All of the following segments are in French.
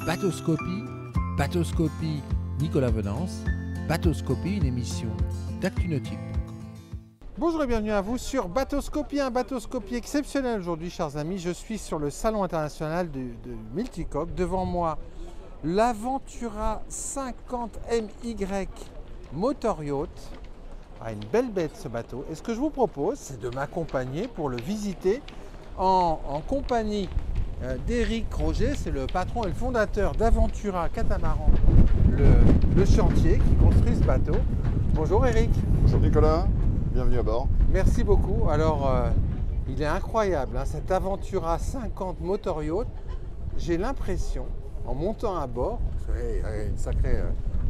Bateauscopie, Bateauscopie Nicolas Venance, Bateauscopie, une émission d'ActuNautique. Bonjour et bienvenue à vous sur Bateauscopie, un bateauscopie exceptionnel aujourd'hui, chers amis. Je suis sur le salon international de multicoque. Devant moi, l'Aventura 50 MY Motor Yacht. Ah, une belle bête ce bateau. Et ce que je vous propose, c'est de m'accompagner pour le visiter en compagnie d'Éric Roger. C'est le patron et le fondateur d'Aventura Catamaran, le chantier qui construit ce bateau. Bonjour Éric. Bonjour Nicolas. Bienvenue à bord. Merci beaucoup. Alors, il est incroyable, hein, cette Aventura 50 Motor Yacht. J'ai l'impression, en montant à bord, il y a une sacrée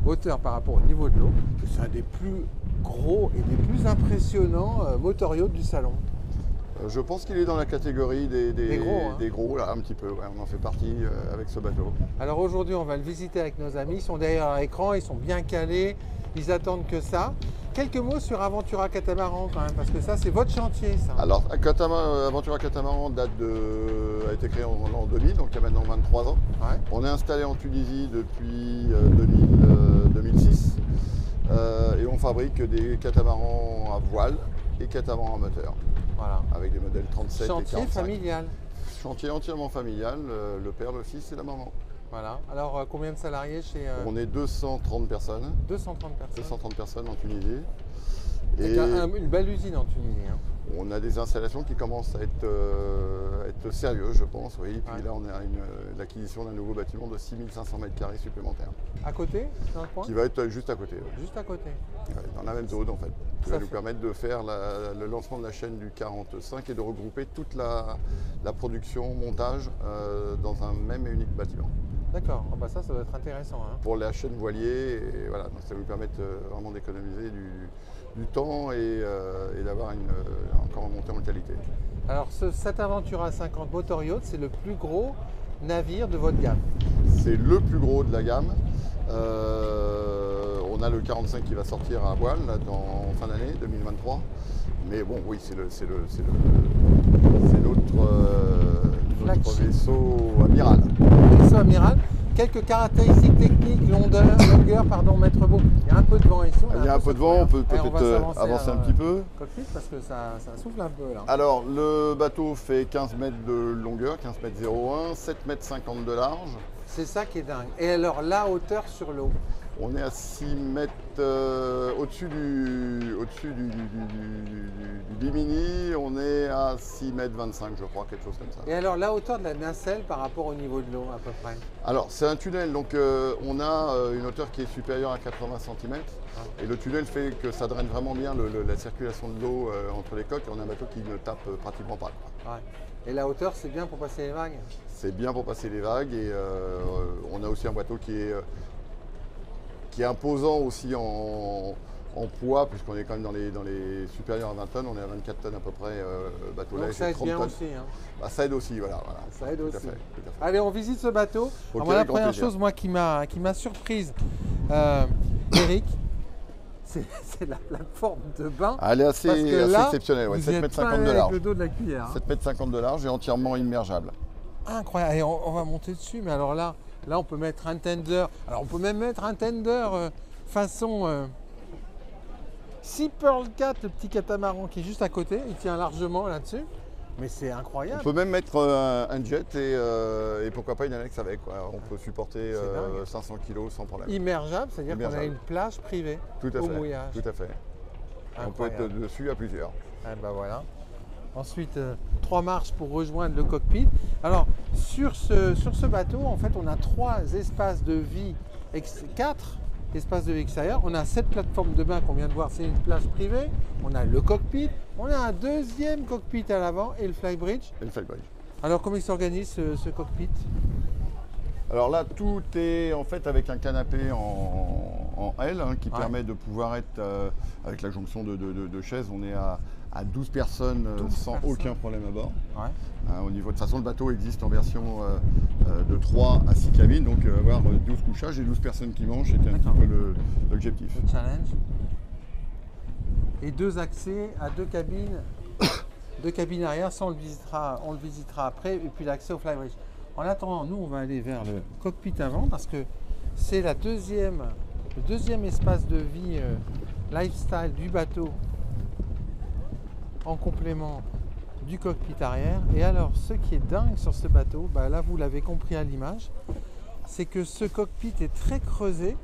hauteur par rapport au niveau de l'eau, que c'est un des plus gros et des plus impressionnants motor yacht du salon. Je pense qu'il est dans la catégorie des gros, hein. des gros, là, un petit peu. Ouais, on en fait partie avec ce bateau. Alors aujourd'hui, on va le visiter avec nos amis. Ils sont derrière l'écran, ils sont bien calés, ils attendent que ça. Quelques mots sur Aventura Catamaran quand même, parce que ça, c'est votre chantier, ça. Alors, Aventura Catamaran a été créé en l'an 2000, donc il y a maintenant 23 ans. Ouais. On est installé en Tunisie depuis 2006 et on fabrique des catamarans à voile et catamarans à moteur. Voilà. Avec des modèles 37 Chantier et 45. familial. Chantier entièrement familial, le père, le fils et la maman. Voilà. Alors, combien de salariés chez On est 230 personnes. 230 personnes. 230 personnes en Tunisie. C'est une belle usine en Tunisie. Hein. On a des installations qui commencent à être sérieuses, je pense. Oui. Et puis Ouais. là, on est à l'acquisition d'un nouveau bâtiment de 6500 m² supplémentaires. À côté, dans le coin. Qui va être juste à côté. Juste à côté. Ouais, dans la même zone, en fait. Qui Ça va nous fait- permettre de faire le lancement de la chaîne du 45 et de regrouper toute la production, montage dans un même et unique bâtiment. D'accord. Oh, bah ça doit être intéressant. Hein. Pour la chaîne voilier, et voilà, donc ça va nous permettre vraiment d'économiser du temps et d'avoir encore une montée en qualité. Alors, cette Aventura 50 Motor Yacht, c'est le plus gros navire de votre gamme. C'est le plus gros de la gamme. On a le 45 qui va sortir à voile là, en fin d'année 2023. Mais bon, oui, c'est notre vaisseau amiral. Vaisseau amiral. Quelques caractéristiques techniques, longueur, mètre beau. Il y a un peu de vent ici. Il y a un peu de vent, on peut Allez, on va peut-être avancer un petit peu. Cockpit parce que ça souffle un peu là. Alors, le bateau fait 15 mètres de longueur, 15 mètres 01, 7 mètres 50 de large. C'est ça qui est dingue. Et alors, la hauteur sur l'eau. On est à 6 mètres au-dessus du bimini, on est à 6 mètres 25, je crois, quelque chose comme ça. Et alors, la hauteur de la nacelle par rapport au niveau de l'eau, à peu près. Alors, c'est un tunnel, donc on a une hauteur qui est supérieure à 80 cm. Et le tunnel fait que ça draine vraiment bien la circulation de l'eau entre les coques. Et on a un bateau qui ne tape pratiquement pas. Ouais. Et la hauteur, c'est bien pour passer les vagues. C'est bien pour passer les vagues. Et on a aussi un bateau qui est imposant aussi en poids, puisqu'on est quand même dans les supérieurs à 20 tonnes, on est à 24 tonnes à peu près, bateau là, Donc ça aide 30 bien tonnes. aussi. Hein. Bah, ça aide aussi, voilà. Ça aide Tout aussi. à fait, tout à fait. Allez, on visite ce bateau. Ok, Alors, moi, la avec grand première plaisir. chose moi, qui m'a surprise, Éric, c'est la plateforme de bain. Elle est assez Parce que là, exceptionnelle, ouais, vous 7 êtes mètres pas 50 de avec large. le dos de la cuillère. Hein. 7 mètres 50 de large et entièrement immergeable. Incroyable. Et on va monter dessus, mais alors là, on peut mettre un tender. Alors on peut même mettre un tender façon Sea Pearl 4, le petit catamaran qui est juste à côté. Il tient largement là-dessus. Mais c'est incroyable. On peut même mettre un jet et pourquoi pas une annexe avec. Quoi. On peut supporter dingue. 500 kg sans problème. Immergeable, c'est-à-dire qu'on a Immergeable. une plage privée Tout à au fait. mouillage. Tout à fait. On peut Incroyable. être dessus à plusieurs. Ah bah voilà. Ensuite, 3 marches pour rejoindre le cockpit. Alors, sur ce bateau, en fait, on a 3 espaces de vie, 4 espaces de vie extérieurs. On a cette plateforme de bain qu'on vient de voir, c'est une plage privée. On a le cockpit. On a un deuxième cockpit à l'avant et le flybridge. Et le flybridge. Alors, comment il s'organise ce cockpit? Alors là, tout est en fait avec un canapé en L qui permet de pouvoir être avec la jonction de chaises. On est à 12 personnes 12 sans personnes. aucun problème à bord. Ouais. Au niveau de toute façon, le bateau existe en version de 3 à 6 cabines, donc avoir 12 couchages et 12 personnes qui mangent, c'était un petit D'accord. peu l'objectif. Le challenge. Et 2 accès à 2 cabines. 2 cabines arrière, ça on le visitera après. Et puis l'accès au flybridge. En attendant, nous, on va aller vers le cockpit avant parce que c'est le deuxième espace de vie lifestyle du bateau en complément du cockpit arrière. Et alors, ce qui est dingue sur ce bateau, bah là, vous l'avez compris à l'image, c'est que ce cockpit est très creusé.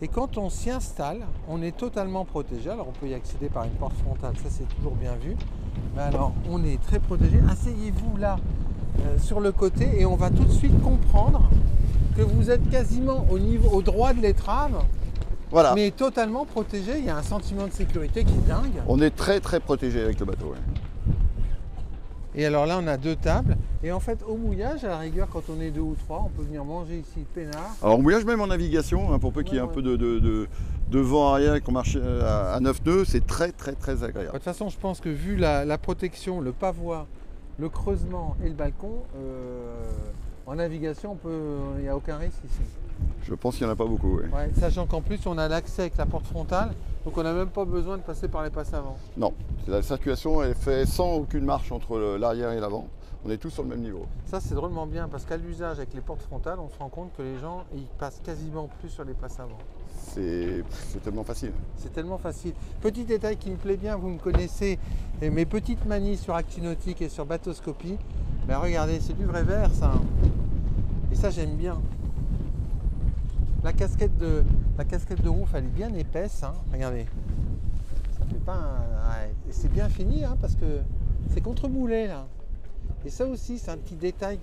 Et quand on s'y installe, on est totalement protégé. Alors on peut y accéder par une porte frontale, ça c'est toujours bien vu. Mais alors on est très protégé. Asseyez-vous là sur le côté et on va tout de suite comprendre que vous êtes quasiment au droit de l'étrave, Voilà. mais totalement protégé. Il y a un sentiment de sécurité qui est dingue. On est très très protégé avec le bateau. Ouais. Et alors là on a 2 tables. Et en fait au mouillage, à la rigueur, quand on est 2 ou 3, on peut venir manger ici peinard. Alors mouillage même en navigation, hein, pour peu qu'il y ait un peu de vent arrière et qu'on marche à 9 nœuds, c'est très très très agréable. De toute façon, je pense que vu la protection, le pavois, le creusement et le balcon, en navigation, il n'y a aucun risque ici. Je pense qu'il n'y en a pas beaucoup. Ouais. Ouais, sachant qu'en plus, on a l'accès avec la porte frontale, donc on n'a même pas besoin de passer par les passes avant. Non, la circulation est faite sans aucune marche entre l'arrière et l'avant. On est tous sur le même niveau. Ça, c'est drôlement bien parce qu'à l'usage avec les portes frontales, on se rend compte que les gens ils passent quasiment plus sur les passes avant. C'est tellement facile. C'est tellement facile. Petit détail qui me plaît bien, vous me connaissez, et mes petites manies sur Actinautique et sur Bateauscopie. Ben regardez, c'est du vrai verre ça. Et ça, j'aime bien. La casquette de rouf, elle est bien épaisse. Hein. Regardez. Ça fait pas un... ouais. Et c'est bien fini hein, parce que c'est contre-moulé là. Et ça aussi, c'est un petit détail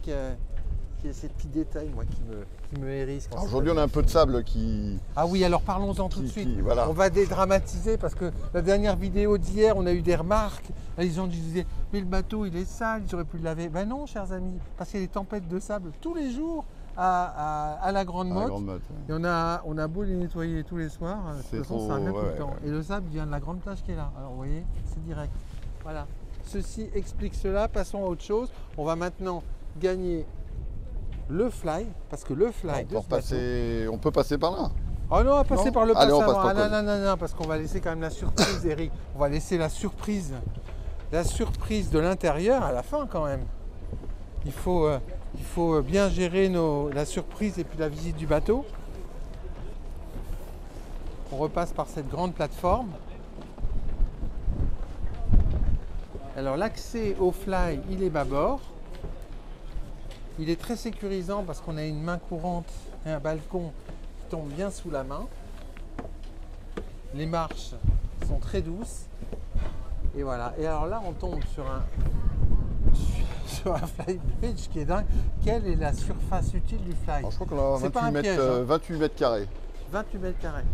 ces petits détails moi, qui me hérissent. Aujourd'hui, on a un peu de sable qui... Ah oui, alors parlons-en tout de suite. Voilà. On va dédramatiser parce que la dernière vidéo d'hier, on a eu des remarques. Là, les gens disaient, mais le bateau, il est sale, j'aurais pu le laver. Ben non, chers amis, parce qu'il y a des tempêtes de sable tous les jours à la Grande Motte. Ouais. Et on a beau les nettoyer tous les soirs, de toute façon, ça revient tout le temps. Ouais. Et le sable vient de la grande plage qui est là. Alors, vous voyez, c'est direct. Voilà. Ceci explique cela. Passons à autre chose. On va maintenant gagner le fly, parce que le fly on peut passer par là. Oh non, on va passer par le passe avant. Non, parce qu'on va laisser quand même la surprise, Eric. On va laisser la surprise de l'intérieur à la fin quand même. Il faut bien gérer la surprise et puis la visite du bateau. On repasse par cette grande plateforme. Alors l'accès au fly, il est bâbord. Il est très sécurisant parce qu'on a une main courante et un balcon qui tombe bien sous la main. Les marches sont très douces. Et voilà. Et alors là, on tombe sur un fly bridge qui est dingue. Quelle est la surface utile du fly? Alors, je crois qu'on a 28 mètres carrés. 28 mètres carrés.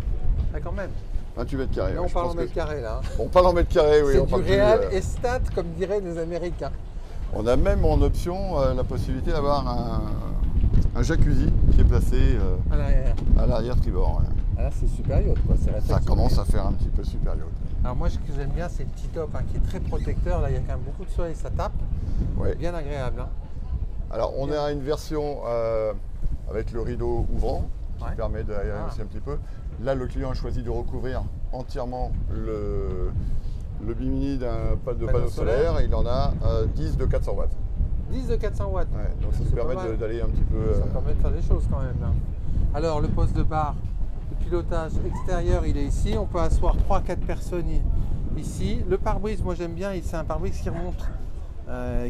Ah, quand même. 28 mètres carrés. Là, on parle en mètres carrés, là. On parle en mètres carrés, oui. C'est du réel estat, comme diraient les Américains. On a même en option la possibilité d'avoir un jacuzzi qui est placé à l'arrière tribord. Ouais. Ah là, c'est super yacht, quoi. Ça commence à faire un petit peu super yacht. Alors moi, ce que j'aime bien, c'est le petit top qui est très protecteur. Là, il y a quand même beaucoup de soleil, ça tape. Ouais. Bien agréable. Hein. Alors, on a une version avec le rideau ouvrant qui permet d'aérer aussi un petit peu. Là, le client a choisi de recouvrir entièrement le bimini d'un panneau solaire. Il en a 10 de 400 watts. 10 de 400 watts. Ouais, donc ça nous permet d'aller un petit peu... Ça permet de faire des choses quand même. Là. Alors, le poste de bar, le pilotage extérieur, il est ici. On peut asseoir 3-4 personnes ici. Le pare-brise, moi j'aime bien. C'est un pare-brise qui remonte,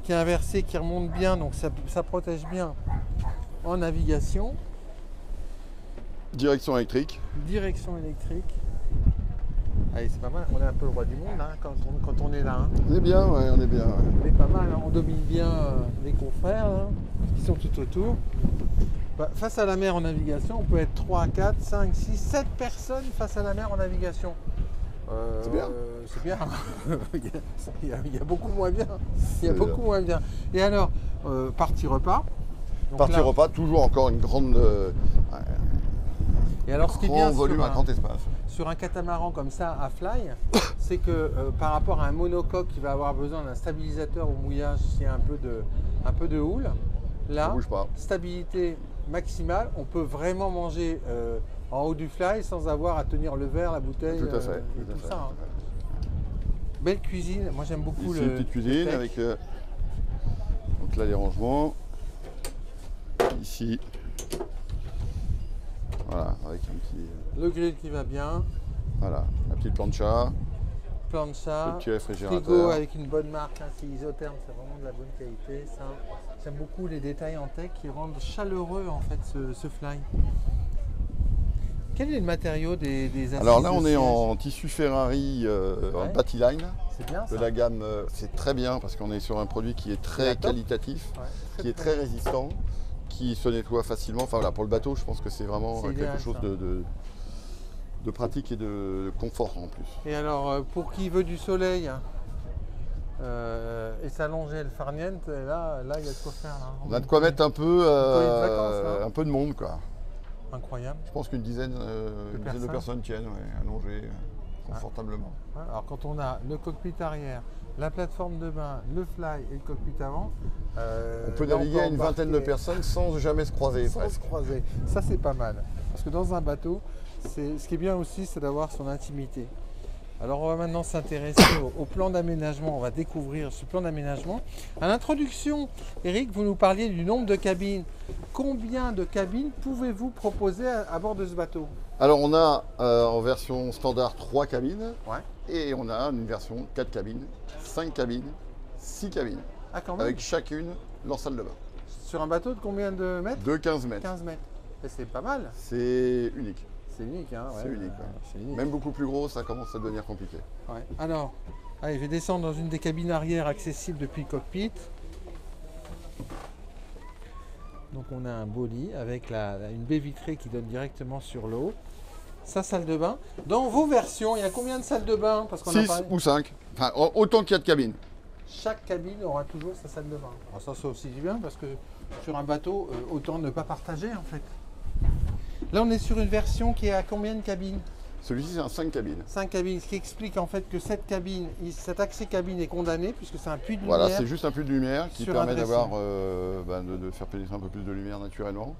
qui est inversé, qui remonte bien. Donc ça protège bien en navigation. Direction électrique. Direction électrique. Allez, c'est pas mal, on est un peu le roi du monde hein, quand on est là. Hein. On est bien, ouais, on est bien. Ouais. On est pas mal, hein. On domine bien les confrères hein, qui sont tout autour. Bah, face à la mer en navigation, on peut être 3, 4, 5, 6, 7 personnes face à la mer en navigation. C'est bien. C'est bien. il y a beaucoup moins bien. Il y a beaucoup moins bien. Et alors, partie repas. Partie repas, toujours encore une grande... Et alors, ce qui est bien volume, un grand espace. Sur un catamaran comme ça à fly, c'est que par rapport à un monocoque qui va avoir besoin d'un stabilisateur au mouillage s'il y a un peu de houle, là, stabilité maximale, on peut vraiment manger en haut du fly sans avoir à tenir le verre, la bouteille tout à fait, et tout ça. Hein. Belle cuisine, moi j'aime beaucoup ici, une petite cuisine avec donc là les rangements. ici. Voilà, avec un petit. Le grill qui va bien. Voilà, la petite plancha. Plancha. Le petit réfrigérateur. Frigo avec une bonne marque, hein, c'est isotherme, c'est vraiment de la bonne qualité. Ça. J'aime beaucoup les détails en tech qui rendent chaleureux en fait ce fly. Quel est le matériau des assises? Alors là, on de est siège en tissu Ferrari en Battline. C'est bien ça. De la gamme, c'est très bien parce qu'on est sur un produit qui est très qualitatif, Ouais, qui est très résistant, qui se nettoie facilement. Enfin voilà, pour le bateau, je pense que c'est vraiment quelque chose de pratique et de confort en plus. Et alors, pour qui veut du soleil et s'allonger le farniente, là, il y a de quoi faire. Là. On a de quoi mettre un peu, vacances, un peu de monde, quoi. Incroyable. Je pense qu'une dizaine, de personnes tiennent, allongées confortablement. Ouais, alors quand on a le cockpit arrière, la plateforme de bain, le fly et le cockpit avant, on peut naviguer à une vingtaine de personnes sans jamais se croiser. Sans se croiser. Ça c'est pas mal. Parce que dans un bateau, ce qui est bien aussi, c'est d'avoir son intimité. Alors on va maintenant s'intéresser au plan d'aménagement. On va découvrir ce plan d'aménagement. À l'introduction, Eric, vous nous parliez du nombre de cabines. Combien de cabines pouvez-vous proposer à bord de ce bateau? Alors on a en version standard 3 cabines. Ouais. Et on a une version 4 cabines, 5 cabines, 6 cabines. Ah, quand même. Avec chacune leur salle de bain. Sur un bateau de combien de mètres? De 15 mètres. 15 mètres. Et c'est pas mal. C'est unique. C'est unique, hein. C'est unique, c'est unique. Même beaucoup plus gros, ça commence à devenir compliqué. Ouais. Alors, allez, je vais descendre dans une des cabines arrière accessibles depuis le cockpit. Donc on a un beau lit avec une baie vitrée qui donne directement sur l'eau. Sa salle de bain. Dans vos versions, il y a combien de salles de bain? 6 ou 5. Enfin, autant qu'il y a de cabines. Chaque cabine aura toujours sa salle de bain. Alors ça, c'est aussi bien parce que sur un bateau, autant ne pas partager en fait. Là, on est sur une version qui est à combien de cabines? Celui-ci, c'est un 5 cabines. 5 cabines, ce qui explique en fait que cet accès cabine est condamné puisque c'est un puits de lumière. Voilà, c'est juste un puits de lumière qui permet d'avoir, de faire pénétrer un peu plus de lumière naturellement.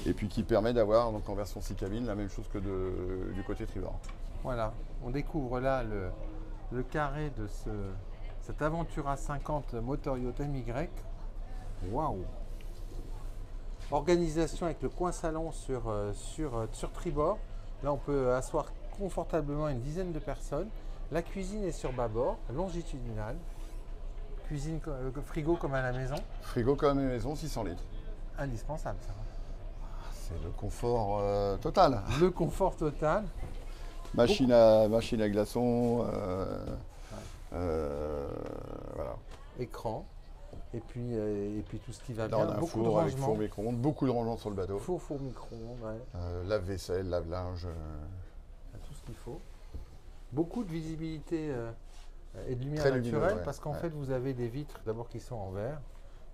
Et puis qui permet d'avoir, donc en version 6 cabines, la même chose que du côté tribord. Voilà, on découvre là le carré de cette Aventura 50 moteur yacht MY. Waouh! Organisation avec le coin salon sur tribord. Là, on peut asseoir confortablement une dizaine de personnes. La cuisine est sur bâbord, longitudinale. Cuisine, frigo comme à la maison. Frigo comme à la maison, 600 litres. Indispensable, ça. C'est le confort total. Le confort total. Machine à glaçons. Voilà. Écran. Et puis tout ce qui va là, bien. on a un beaucoup de four avec rangements. four micro-ondes, beaucoup de rangements sur le bateau. Four micro-ondes, ouais. Lave-vaisselle, lave-linge. Tout ce qu'il faut. Beaucoup de visibilité et de lumière Très naturelle lumineux, ouais. parce qu'en fait vous avez des vitres d'abord qui sont en verre.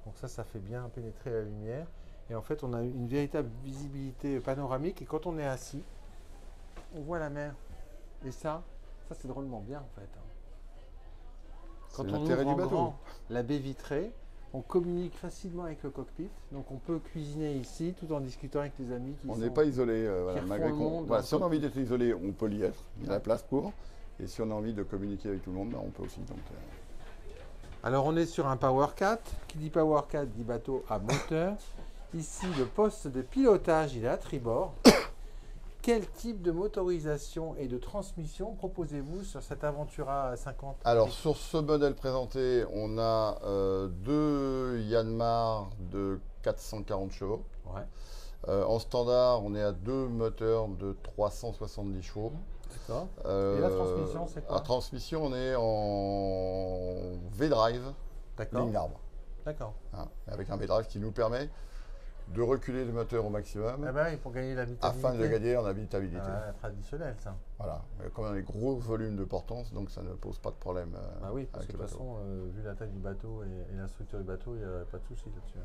Donc ça fait bien pénétrer la lumière. Et en fait on a une véritable visibilité panoramique et quand on est assis, on voit la mer. Et ça c'est drôlement bien en fait. Quand on ouvre en grand la baie vitrée, on communique facilement avec le cockpit. Donc on peut cuisiner ici tout en discutant avec les amis qui On n'est pas isolé. Malgré si on a envie d'être isolé, on peut l'y être. Il y a la place pour. Et si on a envie de communiquer avec tout le monde, on peut aussi. Donc, Alors on est sur un Power 4. Qui dit Power 4 dit bateau à moteur. Ici le poste de pilotage il est à tribord. Quel type de motorisation et de transmission proposez-vous sur cette Aventura 50? Alors sur ce modèle présenté, on a deux Yanmar de 440 chevaux. Ouais. En standard, on est à deux moteurs de 370 chevaux. D'accord. Et la transmission, c'est quoi? La transmission, on est en V-Drive, ligne d'arbre. D'accord. Hein, avec un V-Drive qui nous permet de reculer le moteur au maximum. Ah bah oui, pour gagner la habitabilité. Afin de gagner en habitabilité. Traditionnel, ça. Voilà. Comme on a des gros volumes de portance, donc ça ne pose pas de problème. Bah oui, parce que de toute façon, vu la taille du bateau et la structure du bateau, il n'y a pas de souci là-dessus.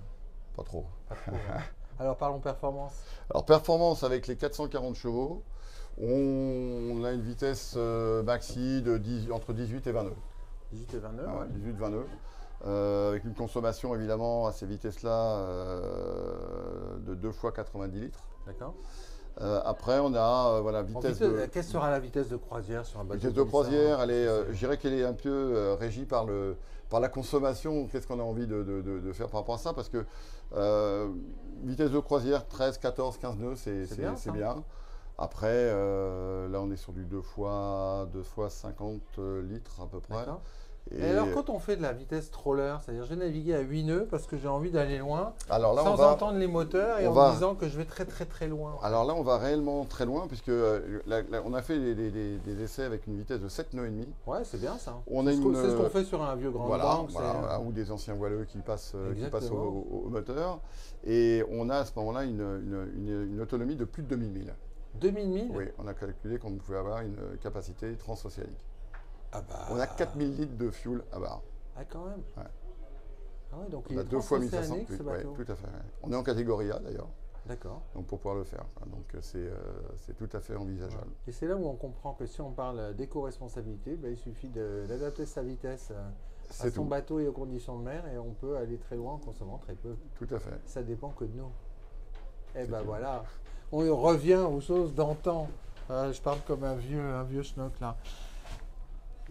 Pas trop. Pas trop hein. Alors parlons performance. Alors performance avec les 440 chevaux, on a une vitesse maxi de entre 18 et 20 nœuds. 18 et 20 nœuds, ouais. 18-20 nœuds. Avec une consommation évidemment à ces vitesses-là de 2 fois 90 litres. D'accord. Après, on a voilà, vitesse de... Quelle sera la vitesse de croisière sur un bateau? Vitesse de croisière, je dirais qu'elle est un peu régie par la consommation. Qu'est-ce qu'on a envie de faire par rapport à ça? Parce que vitesse de croisière, 13, 14, 15 nœuds, c'est bien. Après, là, on est sur du 2 fois 50 litres à peu près. Et alors, quand on fait de la vitesse troller, c'est-à-dire je vais naviguer à 8 nœuds parce que j'ai envie d'aller loin, alors là, sans entendre les moteurs et en me disant que je vais très loin. Alors là, on va réellement très loin puisque on a fait des essais avec une vitesse de 7 nœuds et demi. Ouais, c'est bien ça. C'est ce qu'on fait sur un vieux grand banc. Voilà, ou des anciens voileux qui passent au moteur. Et on a à ce moment-là une autonomie de plus de 2000 milles. 2000 milles? Oui, on a calculé qu'on pouvait avoir une capacité transocéanique. Ah bah... On a 4000 litres de fuel à barre. Ah, quand même. Ouais. Ah ouais, donc on il a est 2 fois 1500. ce bateau. Ouais, tout à fait. Ouais. On est en catégorie A d'ailleurs. D'accord. Donc pour pouvoir le faire. Donc c'est tout à fait envisageable. Et c'est là où on comprend que si on parle d'éco-responsabilité, il suffit d'adapter sa vitesse à son bateau et aux conditions de mer et on peut aller très loin en consommant très peu. Tout à fait. Ça dépend que de nous. Et ben voilà. On revient aux choses d'antan. Je parle comme un vieux schnock là.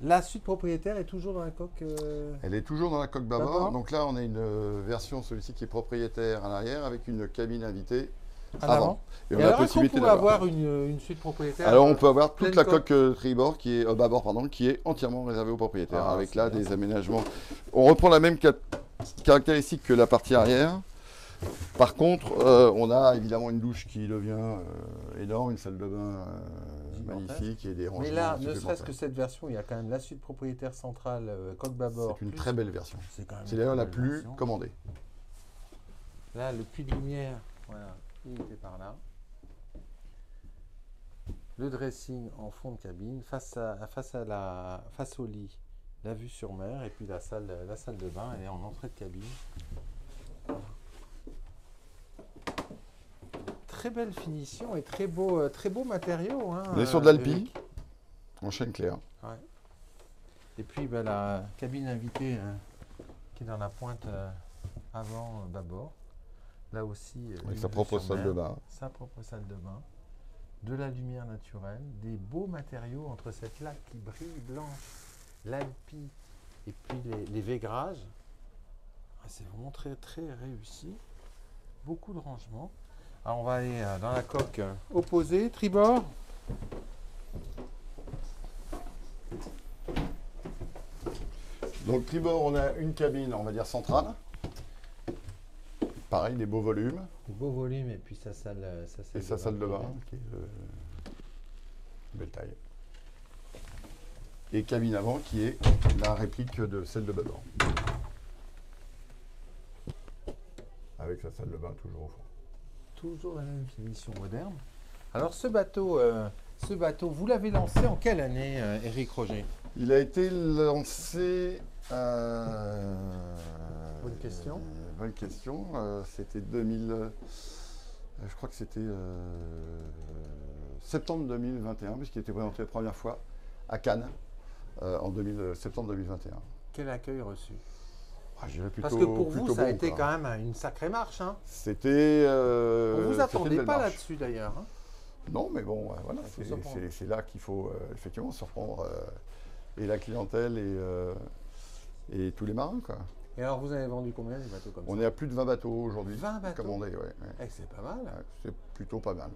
La suite propriétaire est toujours dans la coque Elle est toujours dans la coque bâbord. Donc là, on a une version, celui-ci qui est propriétaire à l'arrière, avec une cabine invitée avant. Et alors, est-ce qu'on peut avoir une suite propriétaire? Alors, on peut avoir toute la coque tribord, bâbord, qui est entièrement réservée aux propriétaires, avec là des aménagements. On reprend la même caractéristique que la partie arrière. Par contre, on a évidemment une douche qui devient énorme, une salle de bain magnifique et des rangements. Mais là, ne serait-ce que cette version, il y a quand même la suite propriétaire centrale, coque bâbord. C'est une très belle version. C'est d'ailleurs la plus commandée. Là, le puits de lumière, voilà, il était par là. Le dressing en fond de cabine, face au lit, la vue sur mer, et puis la salle de bain, elle est en entrée de cabine. Très belle finition et très beau matériau. Hein, on est sur de l'Alpi, en chêne clair. Ouais. Et puis la cabine invitée qui est dans la pointe avant bâbord. Là aussi, avec sa propre salle de bain. Sa propre salle de bain. De la lumière naturelle, des beaux matériaux entre cette laque qui brille blanche, l'Alpi et puis les vaigrages. C'est vraiment très réussi. Beaucoup de rangements. Alors on va aller dans la coque opposée, tribord. Donc tribord, on a une cabine, on va dire centrale. Pareil, des beaux volumes. Des beaux volumes et puis sa salle de bain, qui est belle taille. Et cabine avant, qui est la réplique de celle de bâbord. Avec sa salle de bain toujours au fond. Toujours la même finition moderne. Alors ce bateau, vous l'avez lancé en quelle année, Éric Roger? Il a été lancé... Bonne question. Bonne question. C'était 2000... je crois que c'était septembre 2021, puisqu'il était présenté la première fois à Cannes en septembre 2021. Quel accueil reçu? Parce que pour vous, ça a été quand même une sacrée marche. Hein. C'était... on ne vous attendait pas là-dessus d'ailleurs. Hein. Non, mais bon, voilà, c'est là qu'il faut effectivement surprendre et la clientèle et tous les marins, quoi. Et alors, vous avez vendu combien des bateaux comme ça? On est à plus de 20 bateaux aujourd'hui. 20 bateaux commandés, c'est pas mal. C'est plutôt pas mal,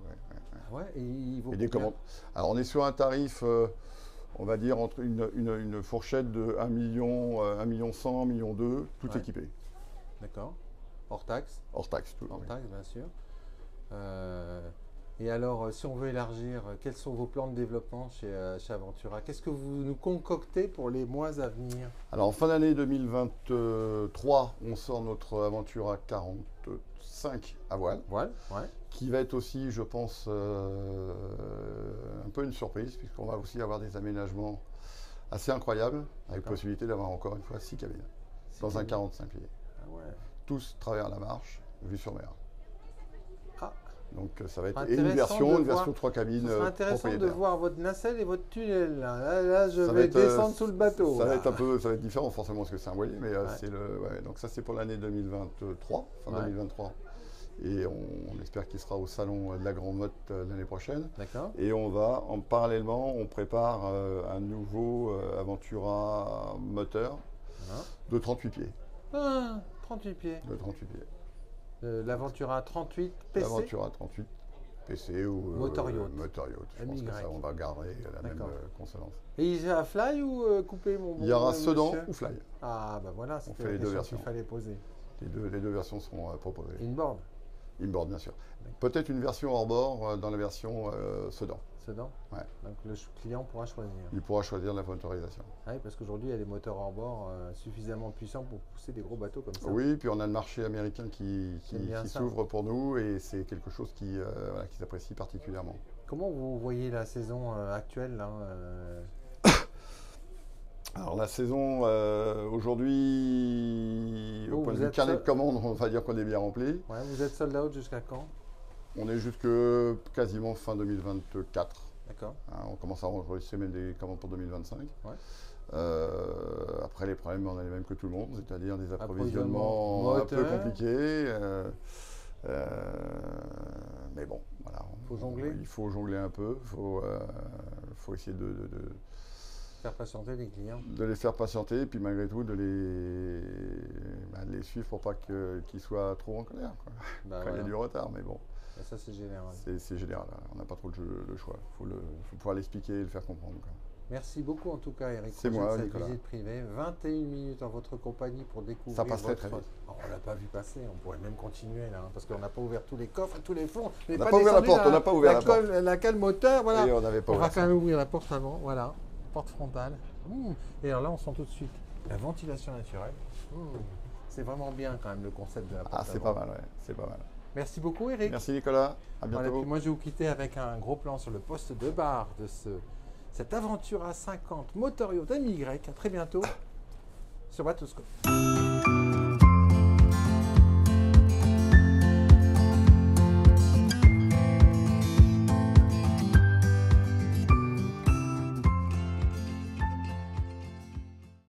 et il vaut des commandes. Alors, on est sur un tarif... on va dire entre une fourchette de 1 million, 1 million 100, 1 million 2, tout équipé. D'accord. Hors taxe? Hors taxe, tout. Hors taxe, bien sûr. Et alors, si on veut élargir, quels sont vos plans de développement chez Aventura? Qu'est-ce que vous nous concoctez pour les mois à venir? Alors, en fin d'année 2023, on sort notre Aventura 45 à voile. Qui va être aussi, je pense, un peu une surprise, puisqu'on va aussi avoir des aménagements assez incroyables, avec possibilité d'avoir encore une fois 6 cabines, dans un 45 pieds. Tous travers la marche, vue sur mer. Donc ça va être une version 3 cabines. C'est intéressant de voir votre nacelle et votre tunnel. Là je vais descendre sous le bateau. Ça va être différent forcément parce que c'est un voilier, mais donc ça c'est pour l'année 2023, fin 2023. Et on espère qu'il sera au salon de la Grande Motte l'année prochaine. D'accord. Et parallèlement, on prépare un nouveau Aventura moteur de 38 pieds. Ah, 38 pieds. De 38 pieds. L'Aventura 38 PC. L'Aventura 38 PC ou Motor Yacht. Motor Yacht. Je pense que ça, on va garder la même consonance. Et il sera fly ou coupé, mon bon Il y aura monsieur sedan ou fly. Ah, bah voilà, On c'était fait la les deux question versions. qu'il fallait poser. Les deux versions seront proposées. Inboard. Inboard, bien sûr. Peut-être une version hors bord dans la version sedan. Sedan. Ouais. Donc le client pourra choisir. Il pourra choisir la motorisation. Ah oui, parce qu'aujourd'hui, il y a des moteurs hors bord suffisamment puissants pour pousser des gros bateaux comme ça. Oui, puis on a le marché américain qui s'ouvre pour nous et c'est quelque chose qui s'apprécie particulièrement. Comment vous voyez la saison actuelle là, Alors la saison aujourd'hui, au point de vue carnet de commandes, on va dire qu'on est bien rempli. Ouais, vous êtes sold out jusqu'à quand? On est jusque quasiment fin 2024. D'accord. On commence à enregistrer même des commandes pour 2025. Ouais. Après, les problèmes, on a les mêmes que tout le monde, c'est-à-dire des approvisionnements un peu compliqués. Mais bon, voilà. Il faut jongler un peu. Il faut essayer de faire patienter les clients. De les faire patienter et puis malgré tout de les suivre pour pas qu'ils soient trop en colère. Quand il y a du retard, mais bon. Et ça, c'est général. C'est général. On n'a pas trop le choix. Il faut pouvoir l'expliquer et le faire comprendre. Merci beaucoup en tout cas, Eric. C'est moi, cette Nicolas. visite privée. 21 minutes en votre compagnie pour découvrir. Ça passe très vite. Oh, on ne l'a pas vu passer. On pourrait même continuer là, parce qu'on n'a pas ouvert tous les coffres et tous les fonds. On n'a pas ouvert la porte. On n'a pas ouvert la porte. La cale moteur, voilà. Et on n'avait pas on ouvert. va quand même ouvrir la porte avant. Voilà, porte frontale. Et alors là, on sent tout de suite la ventilation naturelle. C'est vraiment bien quand même le concept de la porte. Ah, c'est pas mal, ouais. C'est pas mal. Merci beaucoup, Eric. Merci, Nicolas. À bientôt. Voilà, puis moi, je vais vous quitter avec un gros plan sur le poste de barre de cette Aventura 50 Motor Yacht MY. À très bientôt sur Bateau Scope.